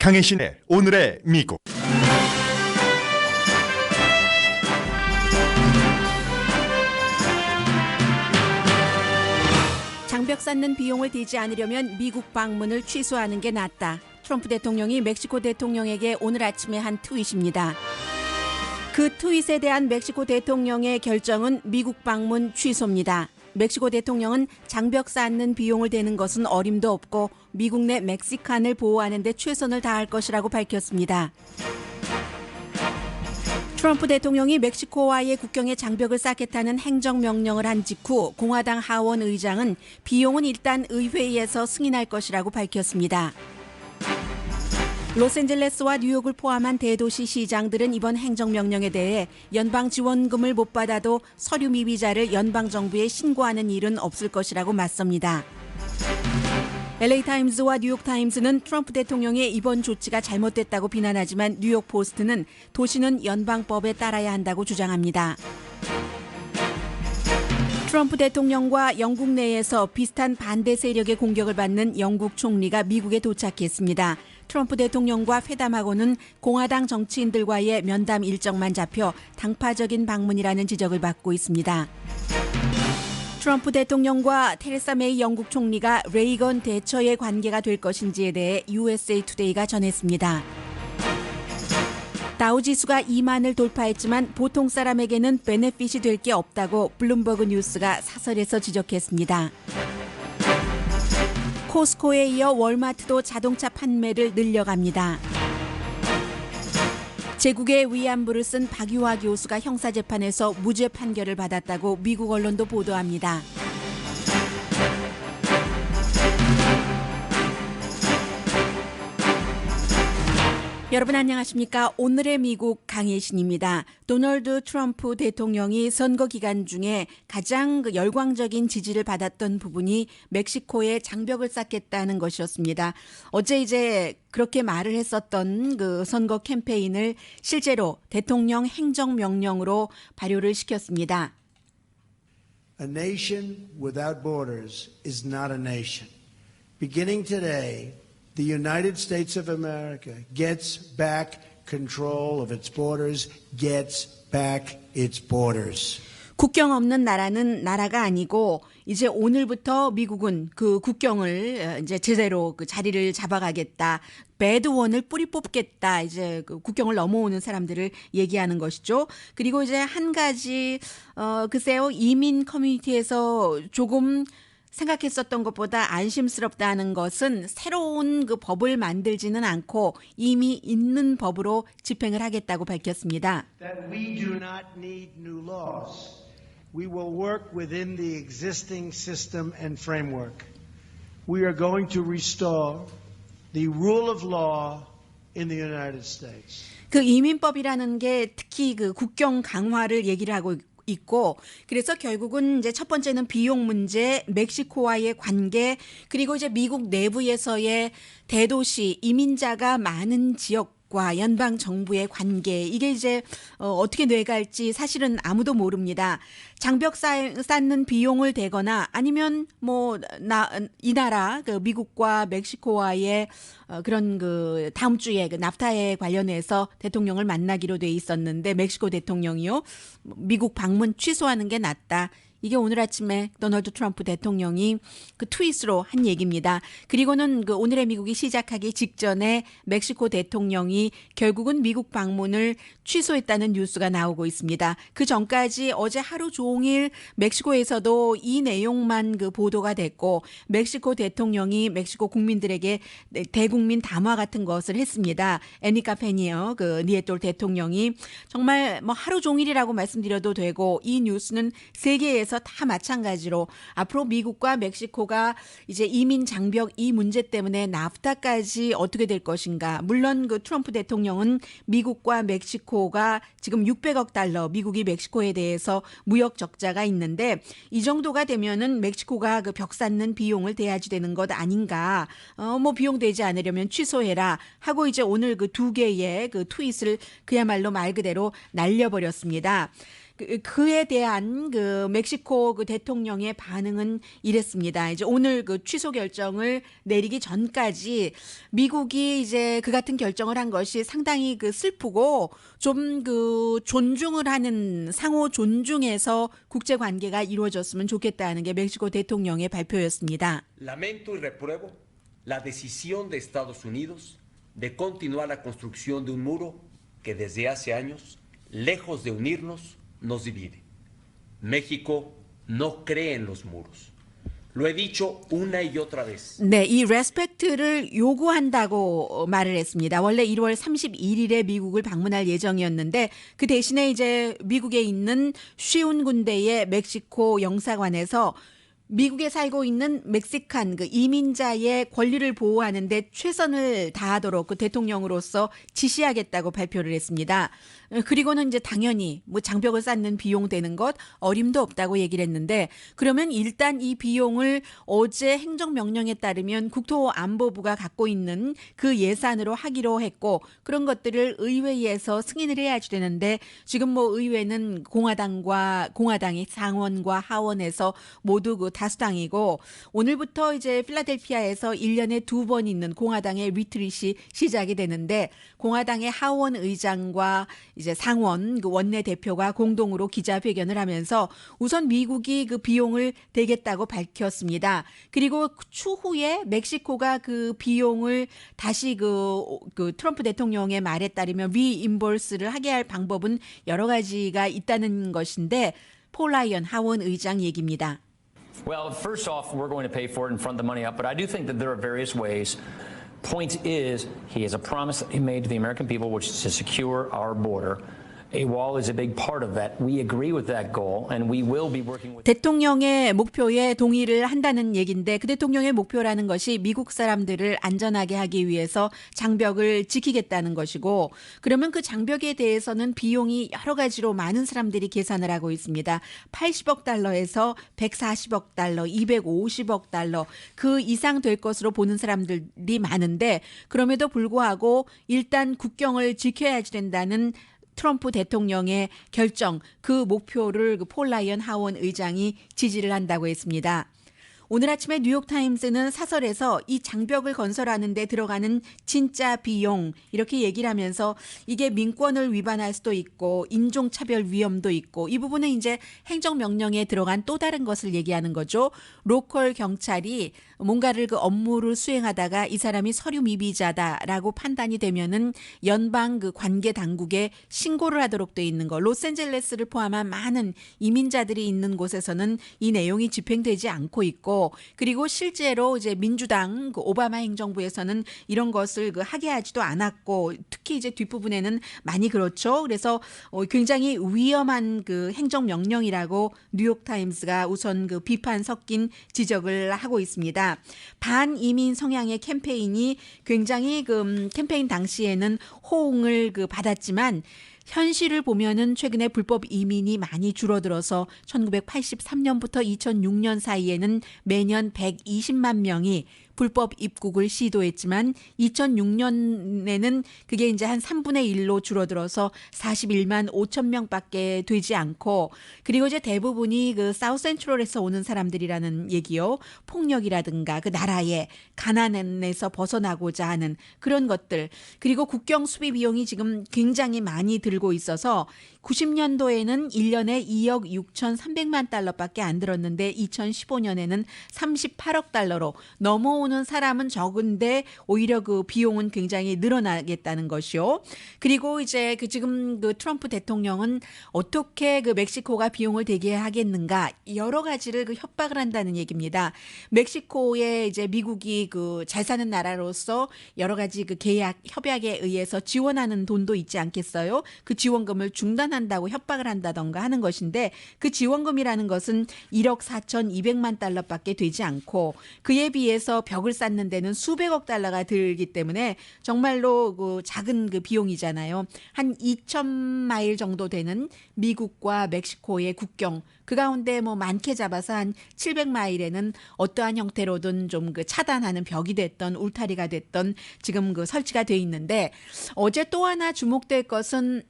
강혜신의 오늘의 미국. 장벽 쌓는 비용을 대지 않으려면 미국 방문을 취소하는 게 낫다. 트럼프 대통령이 멕시코 대통령에게 오늘 아침에 한 트윗입니다. 그 트윗에 대한 멕시코 대통령의 결정은 미국 방문 취소입니다. 멕시코 대통령은 장벽 쌓는 비용을 대는 것은 어림도 없고 미국 내 멕시칸을 보호하는 데 최선을 다할 것이라고 밝혔습니다. 트럼프 대통령이 멕시코와의 국경에 장벽을 쌓겠다는 행정명령을 한 직후 공화당 하원 의장은 비용은 일단 의회에서 승인할 것이라고 밝혔습니다. 로스앤젤레스와 뉴욕을 포함한 대도시 시장들은 이번 행정명령에 대해 연방 지원금을 못 받아도 서류 미비자를 연방정부에 신고하는 일은 없을 것이라고 맞섭니다. LA타임즈와 뉴욕타임즈는 트럼프 대통령의 이번 조치가 잘못됐다고 비난하지만 뉴욕포스트는 도시는 연방법에 따라야 한다고 주장합니다. 트럼프 대통령과 영국 내에서 비슷한 반대 세력의 공격을 받는 영국 총리가 미국에 도착했습니다. 트럼프 대통령과 회담하고는 공화당 정치인들과의 면담 일정만 잡혀 당파적인 방문이라는 지적을 받고 있습니다. 트럼프 대통령과 테레사 메이 영국 총리가 레이건 대처의 관계가 될 것인지에 대해 USA 투데이가 전했습니다. 다우지수가 2만을 돌파했지만 보통 사람에게는 베네핏이 될 게 없다고 블룸버그 뉴스가 사설에서 지적했습니다. 코스코에 이어 월마트도 자동차 판매를 늘려갑니다. 제국의 위안부를 쓴 박유하 교수가 형사재판에서 무죄 판결을 받았다고 미국 언론도 보도합니다. 여러분 안녕하십니까? 오늘의 미국 강혜신입니다. 도널드 트럼프 대통령이 선거 기간 중에 가장 열광적인 지지를 받았던 부분이 멕시코에 장벽을 쌓겠다는 것이었습니다. 어제 이제 그렇게 말을 했었던 그 선거 캠페인을 실제로 대통령 행정명령으로 발효를 시켰습니다. A nation without borders is not a nation. Beginning today, the United States of America gets back control of its borders, gets back its borders. 국경 없는 나라는 나라가 아니고 이제 오늘부터 미국은 그 국경을 이제 제대로 그 자리를 잡아가겠다. 배드원을 뿌리 뽑겠다. 이제 그 국경을 넘어오는 사람들을 얘기하는 것이죠. 그리고 이제 한 가지 글쎄요. 이민 커뮤니티에서 조금 생각했었던 것보다 안심스럽다는 것은 새로운 그 법을 만들지는 않고 이미 있는 법으로 집행을 하겠다고 밝혔습니다. That we do not need new laws. We will work within the existing system and framework. We are going to restore the rule of law in the United States. 그 이민법이라는 게 특히 그 국경 강화를 얘기를 하고 있고 그래서 결국은 이제 첫 번째는 비용 문제, 멕시코와의 관계, 그리고 이제 미국 내부에서의 대도시 이민자가 많은 지역과 연방 정부의 관계, 이게 이제 어떻게 돼갈지 사실은 아무도 모릅니다. 장벽 쌓는 비용을 대거나 아니면 뭐 이 나라 그 미국과 멕시코와의 그런 그 다음 주에 그 납타에 관련해서 대통령을 만나기로 돼 있었는데 멕시코 대통령이요 미국 방문 취소하는 게 낫다. 이게 오늘 아침에 도널드 트럼프 대통령이 그 트윗으로 한 얘기입니다. 그리고는 그 오늘의 미국이 시작하기 직전에 멕시코 대통령이 결국은 미국 방문을 취소했다는 뉴스가 나오고 있습니다. 그 전까지 어제 하루 종일 멕시코에서도 이 내용만 그 보도가 됐고 멕시코 대통령이 멕시코 국민들에게 대국민 담화 같은 것을 했습니다. 애니카 페니어 그 니에톨 대통령이 정말 뭐 하루 종일이라고 말씀드려도 되고 이 뉴스는 세계에서 다 마찬가지로 앞으로 미국과 멕시코가 이제 이민 장벽 이 문제 때문에 나프타까지 어떻게 될 것인가. 물론 그 트럼프 대통령은 미국과 멕시코가 지금 600억 달러 미국이 멕시코에 대해서 무역 적자가 있는데 이 정도가 되면은 멕시코가 그 벽 쌓는 비용을 대야지 되는 것 아닌가. 뭐 비용 되지 않으려면 취소해라 하고 이제 오늘 그 두 개의 그 트윗을 그야말로 말 그대로 날려버렸습니다. 그에 대한 그 멕시코 그 대통령의 반응은 이랬습니다. 이제 오늘 그 취소 결정을 내리기 전까지 미국이 이제 그 같은 결정을 한 것이 상당히 그 슬프고 좀 그 존중을 하는 상호 존중해서 국제 관계가 이루어졌으면 좋겠다는 게 멕시코 대통령의 발표였습니다. Lamento y repruebo la decisión de Estados Unidos de continuar la construcción de un muro que desde hace años, lejos de unirnos, nos divide. México no cree en los muros. Lo he dicho una y otra vez. 네, 이 레스펙트를 요구한다고 말을 했습니다. 원래 1월 31일에 미국을 방문할 예정이었는데 그 대신에 이제 미국에 있는 쉬운 군대의 멕시코 영사관에서 미국에 살고 있는 멕시칸 그 이민자의 권리를 보호하는 데 최선을 다하도록 그 대통령으로서 지시하겠다고 발표를 했습니다. 그리고는 이제 당연히 뭐 장벽을 쌓는 비용 되는 것 어림도 없다고 얘기를 했는데 그러면 일단 이 비용을 어제 행정명령에 따르면 국토안보부가 갖고 있는 그 예산으로 하기로 했고 그런 것들을 의회에서 승인을 해야지 되는데 지금 뭐 의회는 공화당의 상원과 하원에서 모두 그 다수당이고 오늘부터 이제 필라델피아에서 1년에 2번 있는 공화당의 리트릿이 시작이 되는데 공화당의 하원 의장과 이제 상원 그 원내 대표가 공동으로 기자회견을 하면서 우선 미국이 그 비용을 대겠다고 밝혔습니다. 그리고 추후에 멕시코가 그 비용을 다시 그 트럼프 대통령의 말에 따르면 리임버스를 하게 할 방법은 여러 가지가 있다는 것인데 폴 라이언 하원 의장 얘기입니다. Well, first off, we're going to pay for it and front the money up, but I do think that there are various ways. Point is, he has a promise that he made to the American people, which is to secure our border. A wall is a big part of that. We agree with that goal, and we will be working with. 대통령의 목표에 동의를 한다는 얘기인데 그 대통령의 목표라는 것이 미국 사람들을 안전하게 하기 위해서 장벽을 지키겠다는 것이고 그러면 그 장벽에 대해서는 비용이 여러 가지로 많은 사람들이 계산을 하고 있습니다. 80억 달러에서 140억 달러, 250억 달러 그 이상 될 것으로 보는 사람들이 많은데 그럼에도 불구하고 일단 국경을 지켜야지 된다는 트럼프 대통령의 결정, 그 목표를 폴 라이언 하원 의장이 지지를 한다고 했습니다. 오늘 아침에 뉴욕타임스는 사설에서 이 장벽을 건설하는 데 들어가는 진짜 비용 이렇게 얘기를 하면서 이게 민권을 위반할 수도 있고 인종차별 위험도 있고 이 부분은 이제 행정명령에 들어간 또 다른 것을 얘기하는 거죠. 로컬 경찰이 뭔가를 그 업무를 수행하다가 이 사람이 서류 미비자다라고 판단이 되면은 연방 그 관계 당국에 신고를 하도록 돼 있는 거. 로스앤젤레스를 포함한 많은 이민자들이 있는 곳에서는 이 내용이 집행되지 않고 있고 그리고 실제로 이제 민주당 그 오바마 행정부에서는 이런 것을 그 하게 하지도 않았고 특히 이제 뒷부분에는 많이 그렇죠. 그래서 굉장히 위험한 그 행정명령이라고 뉴욕타임스가 우선 그 비판 섞인 지적을 하고 있습니다. 반이민 성향의 캠페인이 굉장히 그 캠페인 당시에는 호응을 그 받았지만 현실을 보면은 최근에 불법 이민이 많이 줄어들어서 1983년부터 2006년 사이에는 매년 120만 명이 불법 입국을 시도했지만 2006년에는 그게 이제 한 3분의 1로 줄어들어서 41만 5천 명밖에 되지 않고 그리고 이제 대부분이 그 사우스 센트럴에서 오는 사람들이라는 얘기요. 폭력이라든가 그 나라의 가난에서 벗어나고자 하는 그런 것들 그리고 국경 수비 비용이 지금 굉장히 많이 들고 있어서 90년도에는 1년에 2억 6,300만 달러밖에 안 들었는데 2015년에는 38억 달러로 넘어오는 사람은 적은데 오히려 그 비용은 굉장히 늘어나겠다는 것이요. 그리고 이제 그 지금 그 트럼프 대통령은 어떻게 그 멕시코가 비용을 대게 하겠는가 여러 가지를 그 협박을 한다는 얘기입니다. 멕시코에 이제 미국이 그 잘 사는 나라로서 여러 가지 그 계약 협약에 의해서 지원하는 돈도 있지 않겠어요? 그 지원금을 중단한다고 협박을 한다던가 하는 것인데 그 지원금이라는 것은 1억 4,200만 달러밖에 되지 않고 그에 비해서 벽을 쌓는 데는 수백억 달러가 들기 때문에 정말로 그 작은 그 비용이잖아요. 한 2,000마일 정도 되는 미국과 멕시코의 국경 그 가운데 뭐 많게 잡아서 한 700마일에는 어떠한 형태로든 좀 그 차단하는 벽이 됐던 울타리가 됐던 지금 그 설치가 돼 있는데 어제 또 하나 주목될 것은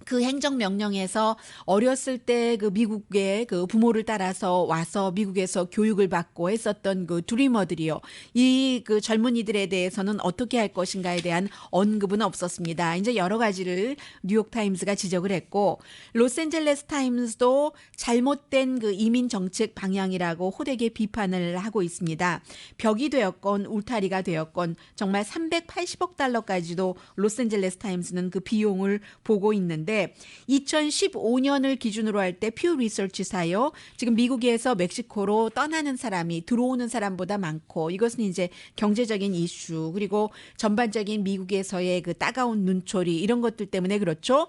그 행정명령에서 어렸을 때 그 미국의 그 부모를 따라서 와서 미국에서 교육을 받고 했었던 그 드리머들이요. 이 그 젊은이들에 대해서는 어떻게 할 것인가에 대한 언급은 없었습니다. 이제 여러 가지를 뉴욕타임스가 지적을 했고, 로스앤젤레스 타임스도 잘못된 그 이민 정책 방향이라고 호되게 비판을 하고 있습니다. 벽이 되었건 울타리가 되었건 정말 380억 달러까지도 로스앤젤레스 타임스는 그 비용을 보고 있는데, 2015년을 기준으로 할 때 퓨 리서치사요. 지금 미국에서 멕시코로 떠나는 사람이 들어오는 사람보다 많고, 이것은 이제 경제적인 이슈, 그리고 전반적인 미국에서의 그 따가운 눈초리, 이런 것들 때문에 그렇죠.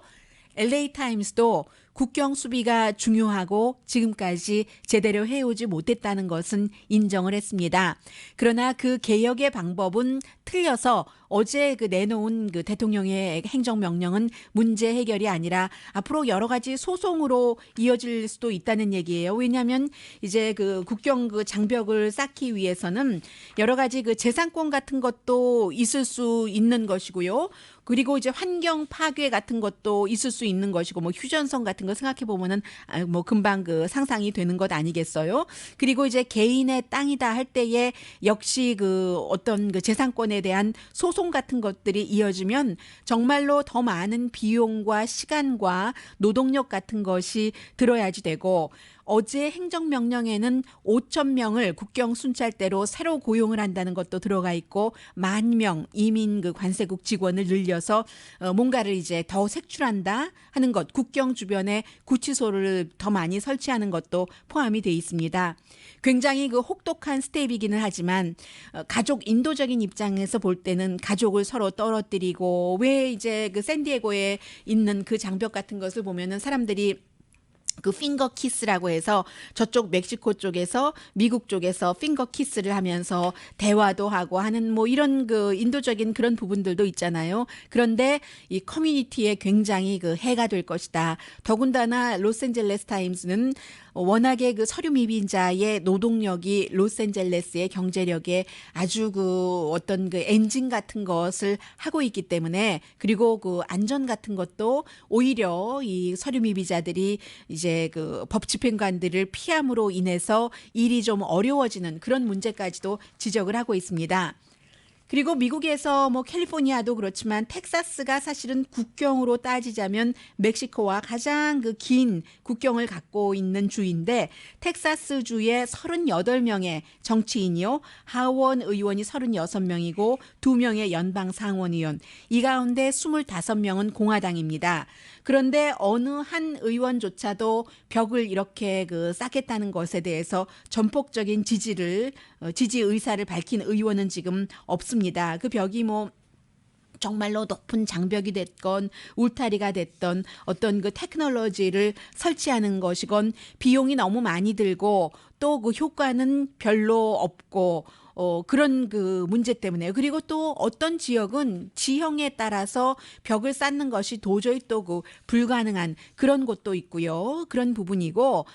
LA 타임스도 국경 수비가 중요하고 지금까지 제대로 해오지 못했다는 것은 인정을 했습니다. 그러나 그 개혁의 방법은 틀려서 어제 그 내놓은 그 대통령의 행정명령은 문제 해결이 아니라 앞으로 여러 가지 소송으로 이어질 수도 있다는 얘기예요. 왜냐하면 이제 그 국경 그 장벽을 쌓기 위해서는 여러 가지 그 재산권 같은 것도 있을 수 있는 것이고요. 그리고 이제 환경 파괴 같은 것도 있을 수 있는 것이고, 뭐 휴전선 같은 거 생각해 보면은 뭐 금방 그 상상이 되는 것 아니겠어요? 그리고 이제 개인의 땅이다 할 때에 역시 그 어떤 그 재산권에 대한 소송 같은 것들이 이어지면 정말로 더 많은 비용과 시간과 노동력 같은 것이 들어야지 되고, 어제 행정명령에는 5,000명을 국경 순찰대로 새로 고용을 한다는 것도 들어가 있고, 10,000명 이민 그 관세국 직원을 늘려서 뭔가를 이제 더 색출한다 하는 것, 국경 주변에 구치소를 더 많이 설치하는 것도 포함이 돼 있습니다. 굉장히 그 혹독한 스텝이기는 하지만 가족 인도적인 입장에서 볼 때는 가족을 서로 떨어뜨리고, 왜 이제 그 샌디에고에 있는 그 장벽 같은 것을 보면은 사람들이 그 핑거 키스라고 해서 저쪽 멕시코 쪽에서 미국 쪽에서 핑거 키스를 하면서 대화도 하고 하는 뭐 이런 그 인도적인 그런 부분들도 있잖아요. 그런데 이 커뮤니티에 굉장히 그 해가 될 것이다. 더군다나 로스앤젤레스 타임스는 워낙에 그 서류 미빈자의 노동력이 로스앤젤레스의 경제력에 아주 그 어떤 그 엔진 같은 것을 하고 있기 때문에, 그리고 그 안전 같은 것도 오히려 이 서류 미비자들이 이제 그 법 집행관들을 피함으로 인해서 일이 좀 어려워지는 그런 문제까지도 지적을 하고 있습니다. 그리고 미국에서 뭐 캘리포니아도 그렇지만 텍사스가 사실은 국경으로 따지자면 멕시코와 가장 그 긴 국경을 갖고 있는 주인데, 텍사스 주의 38명의 정치인이요, 하원 의원이 36명이고 2명의 연방 상원의원, 이 가운데 25명은 공화당입니다. 그런데 어느 한 의원조차도 벽을 이렇게 그 쌓겠다는 것에 대해서 전폭적인 지지 의사를 밝힌 의원은 지금 없습니다. 그 벽이 뭐 정말로 높은 장벽이 됐건 울타리가 됐던 어떤 그 테크놀로지를 설치하는 것이건 비용이 너무 많이 들고 또 그 효과는 별로 없고 그런 그 문제 때문에, 그리고 또 어떤 지역은 지형에 따라서 벽을 쌓는 것이 도저히 또 그 불가능한 그런 곳도 있고요. 그런 부분이고,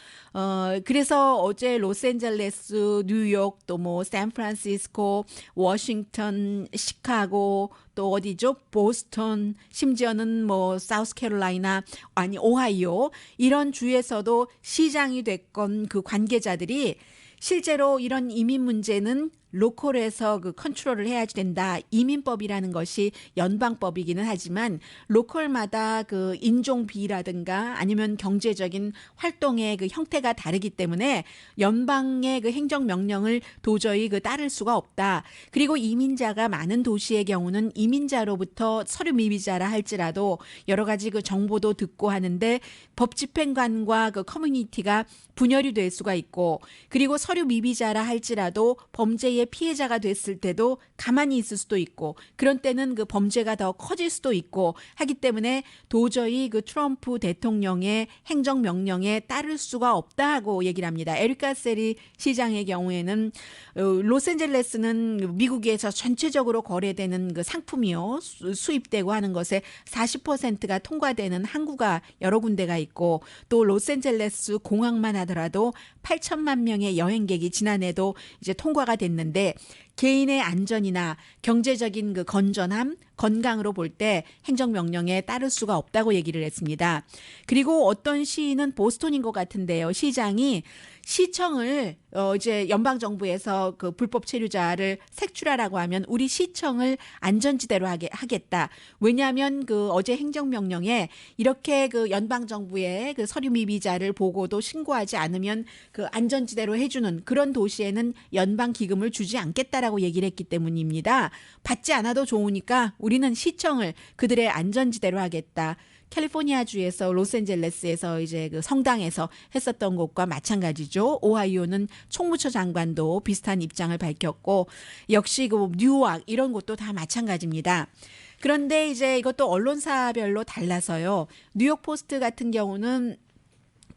그래서 어제 로스앤젤레스, 뉴욕, 또 뭐 샌프란시스코, 워싱턴, 시카고, 또 어디죠? 보스턴, 심지어는 뭐 사우스캐롤라이나, 아니 오하이오, 이런 주에서도 시장이 됐건 그 관계자들이 실제로 이런 이민 문제는 로컬에서 그 컨트롤을 해야지 된다. 이민법이라는 것이 연방법이기는 하지만 로컬마다 그 인종비라든가 아니면 경제적인 활동의 그 형태가 다르기 때문에 연방의 그 행정명령을 도저히 그 따를 수가 없다. 그리고 이민자가 많은 도시의 경우는 이민자로부터 서류 미비자라 할지라도 여러 가지 그 정보도 듣고 하는데 법 집행관과 그 커뮤니티가 분열이 될 수가 있고, 그리고 서류 미비자라 할지라도 범죄의 피해자가 됐을 때도 가만히 있을 수도 있고, 그런 때는 그 범죄가 더 커질 수도 있고 하기 때문에 도저히 그 트럼프 대통령의 행정명령에 따를 수가 없다고 얘기를 합니다. 에리카 세리 시장의 경우에는 로스앤젤레스는 미국에서 전체적으로 거래되는 그 상품이요, 수입되고 하는 것에 40%가 통과되는 항구가 여러 군데가 있고, 또 로스앤젤레스 공항만 하더라도 8천만 명의 여행객이 지난해도 이제 통과가 됐는데, 개인의 안전이나 경제적인 그 건전함, 건강으로 볼 때 행정명령에 따를 수가 없다고 얘기를 했습니다. 그리고 어떤 시인은 보스턴인 것 같은데요. 시장이 시청을 이제 연방 정부에서 그 불법 체류자를 색출하라고 하면 우리 시청을 안전지대로 하겠다. 왜냐하면 그 어제 행정명령에 이렇게 그 연방 정부의 그 서류 미비자를 보고도 신고하지 않으면 그 안전지대로 해주는 그런 도시에는 연방 기금을 주지 않겠다라고 얘기를 했기 때문입니다. 받지 않아도 좋으니까 우리는 시청을 그들의 안전지대로 하겠다. 캘리포니아주에서 로스앤젤레스에서 이제 그 성당에서 했었던 것과 마찬가지죠. 오하이오는 총무처 장관도 비슷한 입장을 밝혔고 역시 그 뉴욕 이런 곳도 다 마찬가지입니다. 그런데 이제 이것도 언론사별로 달라서요. 뉴욕 포스트 같은 경우는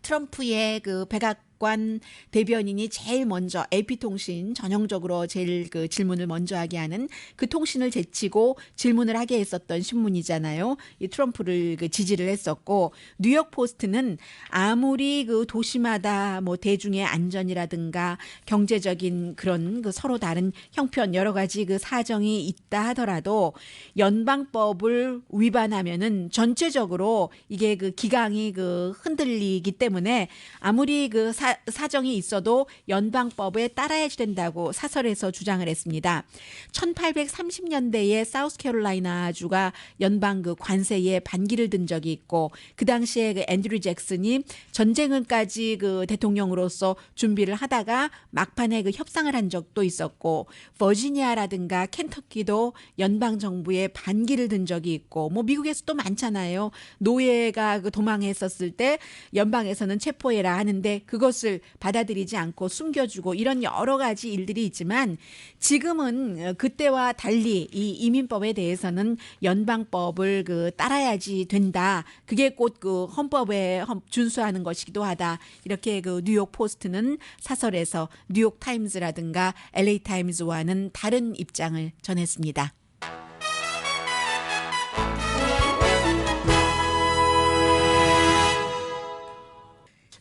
트럼프의 그 백악관 대변인이 제일 먼저 AP통신 전형적으로 제일 그 질문을 먼저 하게 하는 그 통신을 제치고 질문을 하게 했었던 신문이잖아요. 이 트럼프를 그 지지를 했었고 뉴욕 포스트는 아무리 그 도시마다 뭐 대중의 안전이라든가 경제적인 그런 그 서로 다른 형편 여러 가지 그 사정이 있다 하더라도 연방법을 위반하면은 전체적으로 이게 그 기강이 그 흔들리기 때문에 아무리 그 사정이 있어도 연방법에 따라야 된다고 사설에서 주장을 했습니다. 1830년대에 사우스캐롤라이나주가 연방 그 관세에 반기를 든 적이 있고 그 당시에 그 앤드류 잭슨이 전쟁을까지 그 대통령으로서 준비를 하다가 막판에 그 협상을 한 적도 있었고 버지니아라든가 켄터키도 연방 정부에 반기를 든 적이 있고 뭐 미국에서도 많잖아요. 노예가 그 도망했었을 때 연방에서는 체포해라 하는데 그것을 받아들이지 않고 숨겨주고 이런 여러 가지 일들이 있지만 지금은 그때와 달리 이 이민법에 대해서는 연방법을 그 따라야지 된다. 그게 곧 그 헌법에 준수하는 것이기도 하다. 이렇게 그 뉴욕 포스트는 사설에서 뉴욕 타임즈라든가 LA 타임즈와는 다른 입장을 전했습니다.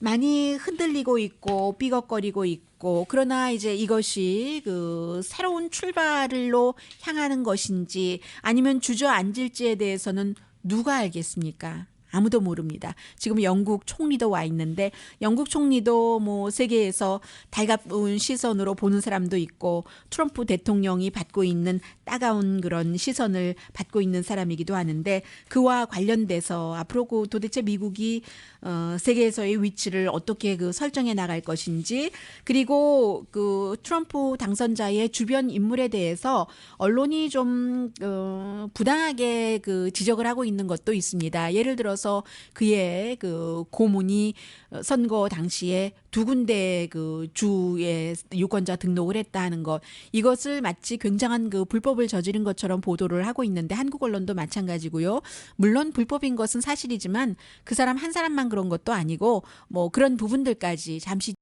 많이 흔들리고 있고 삐걱거리고 있고 그러나 이제 이것이 그 새로운 출발로 향하는 것인지 아니면 주저앉을지에 대해서는 누가 알겠습니까? 아무도 모릅니다. 지금 영국 총리도 와 있는데 영국 총리도 뭐 세계에서 달가운 시선으로 보는 사람도 있고 트럼프 대통령이 받고 있는 따가운 그런 시선을 받고 있는 사람이기도 하는데 그와 관련돼서 앞으로 그 도대체 미국이 세계에서의 위치를 어떻게 그 설정해 나갈 것인지 그리고 그 트럼프 당선자의 주변 인물에 대해서 언론이 좀 부당하게 그 지적을 하고 있는 것도 있습니다. 예를 들어서 그의 그 고문이 선거 당시에 두 군데 그 주의 유권자 등록을 했다 하는 것 이것을 마치 굉장한 그 불법을 저지른 것처럼 보도를 하고 있는데 한국 언론도 마찬가지고요. 물론 불법인 것은 사실이지만 그 사람 한 사람만 그런 것도 아니고 뭐 그런 부분들까지 잠시